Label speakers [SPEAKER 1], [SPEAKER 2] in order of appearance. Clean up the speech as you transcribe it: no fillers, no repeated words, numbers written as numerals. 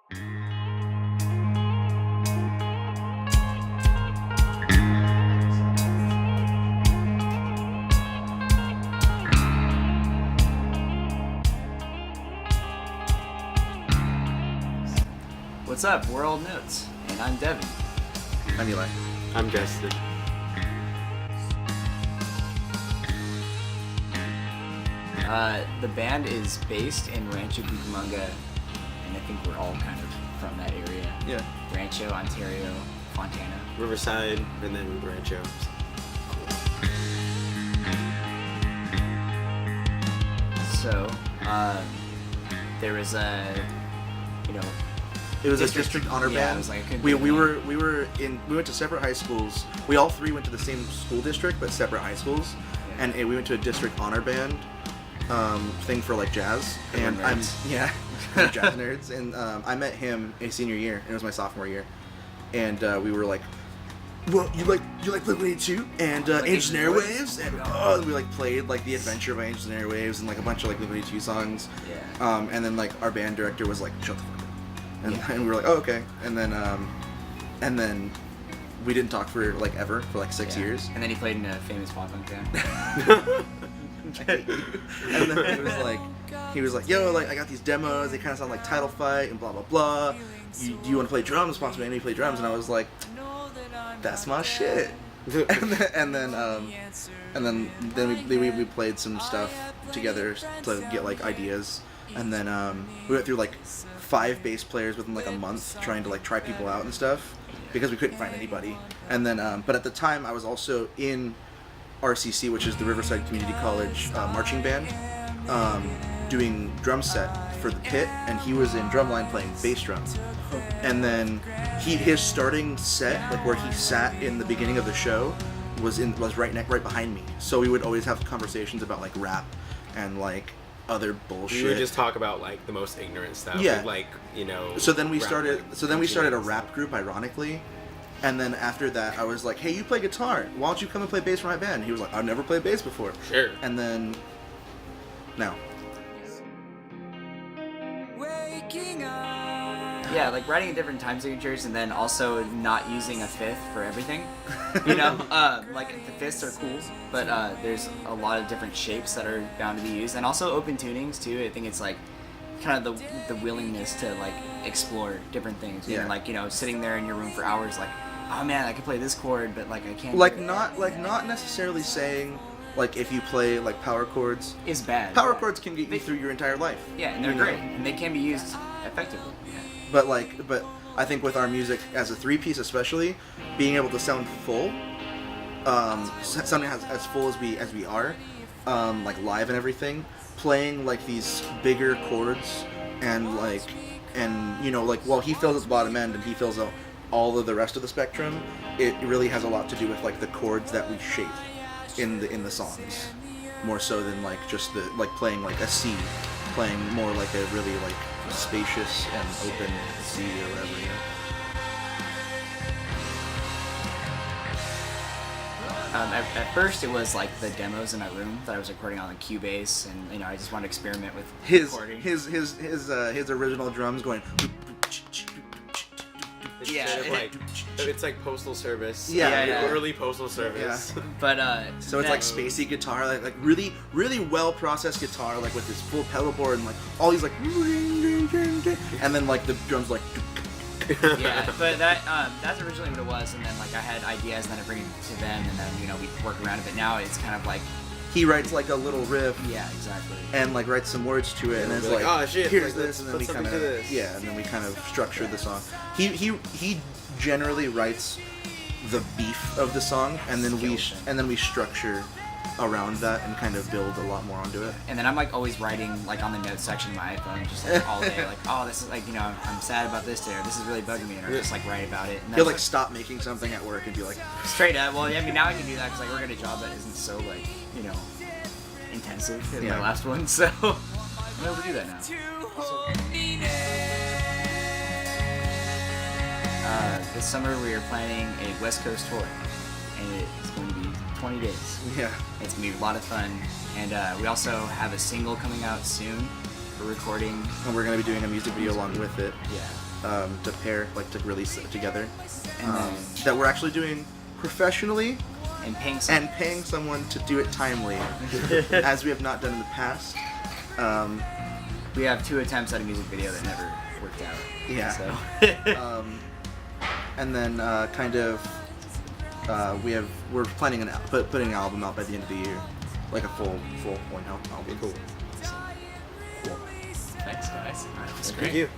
[SPEAKER 1] What's up? We're Old Notes, and I'm Devin.
[SPEAKER 2] I'm Eli.
[SPEAKER 3] I'm Justin.
[SPEAKER 1] The band is based in Rancho Cucamonga, and I think we're all kind of from that area.
[SPEAKER 2] Yeah.
[SPEAKER 1] Rancho, Ontario, Fontana.
[SPEAKER 3] Riverside, and then Rancho.
[SPEAKER 1] So, there was a,
[SPEAKER 2] It was a district honor
[SPEAKER 1] Yeah,
[SPEAKER 2] band.
[SPEAKER 1] it was like a good
[SPEAKER 2] we
[SPEAKER 1] band.
[SPEAKER 2] we went to separate high schools. We all three went to the same school district but separate high schools,
[SPEAKER 1] Yeah.
[SPEAKER 2] and we went to a district honor band thing for like jazz. And I'm we're jazz nerds. And I met him a senior year, and it was my sophomore year, and we were like, well, you like Blink-182 and Angels and Airwaves, and we like played like The Adventure by Angels and Airwaves and like a bunch of like Blink-182 songs.
[SPEAKER 1] Yeah.
[SPEAKER 2] And then like our band director was like, shut the fuck up. And,
[SPEAKER 1] Yeah.
[SPEAKER 2] and we were like, oh, okay. And then we didn't talk for like ever for like 6 years.
[SPEAKER 1] And then he played in a famous pop punk band.
[SPEAKER 2] And then he was like, yo, like I got these demos. They kind of sound like Title Fight and blah blah blah. Do you want to play drums? Possibly, and he play drums. And I was like, that's my shit. and then we played some stuff together to get like ideas. And then we went through like 5 bass players within like a month trying to like try people out and stuff because we couldn't find anybody. And then but at the time I was also in RCC, which is the Riverside Community College marching band, doing drum set for the pit, and he was in drumline playing bass drums. And then his starting set, like where he sat in the beginning of the show, was right behind me. So we would always have conversations about like rap and like other bullshit.
[SPEAKER 3] We would just talk about like the most ignorant stuff.
[SPEAKER 2] Yeah.
[SPEAKER 3] Like,
[SPEAKER 2] So then we started.
[SPEAKER 3] Like,
[SPEAKER 2] So then we started a rap group, ironically. And then after that, I was like, "Hey, you play guitar? Why don't you come and play bass for my band?" He was like, "I've never played bass before."
[SPEAKER 3] Sure.
[SPEAKER 2] And then, now.
[SPEAKER 1] Yeah, like writing in different time signatures and then also not using a fifth for everything. Like the fifths are cool, but there's a lot of different shapes that are bound to be used, and also open tunings too. I think it's like kind of the willingness to like explore different things.
[SPEAKER 2] Yeah.
[SPEAKER 1] And, like sitting there in your room for hours, like, oh man, I could play this chord, but like I can't.
[SPEAKER 2] Like not necessarily saying like if you play like power chords
[SPEAKER 1] is bad.
[SPEAKER 2] Power chords can get you through your entire life.
[SPEAKER 1] Yeah, and they're great, and they can be used effectively.
[SPEAKER 2] But I think with our music as a 3-piece, especially, being able to sound full, sounding as full as we are, like live and everything, playing like these bigger chords and while he fills his bottom end and he fills out all of the rest of the spectrum, it really has a lot to do with like the chords that we shape in the songs, more so than like just the like playing like a C, playing more like a really like spacious and open C or whatever.
[SPEAKER 1] At first, it was like the demos in my room that I was recording on the Cubase, and I just wanted to experiment with recording.
[SPEAKER 2] His original drums going.
[SPEAKER 1] Yeah,
[SPEAKER 3] it's like Postal Service.
[SPEAKER 2] Yeah.
[SPEAKER 3] Early Postal Service.
[SPEAKER 2] Yeah.
[SPEAKER 1] But
[SPEAKER 2] so it's like spacey guitar, like really really well processed guitar, like with this full pedal board and like all these like, and then like the drums like.
[SPEAKER 1] Yeah, but that's originally what it was, and then like I had ideas, and then I bring it to them, and then we work around it. But now it's kind of like
[SPEAKER 2] he writes like a little riff.
[SPEAKER 1] Yeah, exactly.
[SPEAKER 2] And like writes some words to it, and it's like,
[SPEAKER 3] oh shit,
[SPEAKER 2] here's
[SPEAKER 3] like,
[SPEAKER 2] this, and then we kind of and then we kind of structure the song. He generally writes the beef of the song, and then we structure around that and kind of build a lot more onto it.
[SPEAKER 1] And then I'm like always writing like on the notes section of my iPhone, just like all day, like, oh, this is like I'm sad about this today, or this is really bugging me, or just like write about it. And
[SPEAKER 2] he'll like stop making something at work and be like,
[SPEAKER 1] straight up. Well, yeah, I mean now I can do that because I work at a job that isn't so like intensive as my last one, so I'm able to do that now. This summer we are planning a West Coast tour, and it's going to be 20 days.
[SPEAKER 2] Yeah.
[SPEAKER 1] It's going to be a lot of fun, and we also have a single coming out soon for recording.
[SPEAKER 2] And we're going to be doing a music video along with it.
[SPEAKER 1] Yeah.
[SPEAKER 2] to pair, like to release it together.
[SPEAKER 1] And then-
[SPEAKER 2] That we're actually doing professionally
[SPEAKER 1] And paying
[SPEAKER 2] and paying someone to do it timely, as we have not done in the past.
[SPEAKER 1] We have 2 attempts at a music video that never worked out.
[SPEAKER 2] Yeah.
[SPEAKER 1] So.
[SPEAKER 2] And then we're planning on putting an album out by the end of the year, like a full one album.
[SPEAKER 3] Cool.
[SPEAKER 1] Thanks, guys. All right, that's
[SPEAKER 3] Thank
[SPEAKER 1] great.
[SPEAKER 3] you.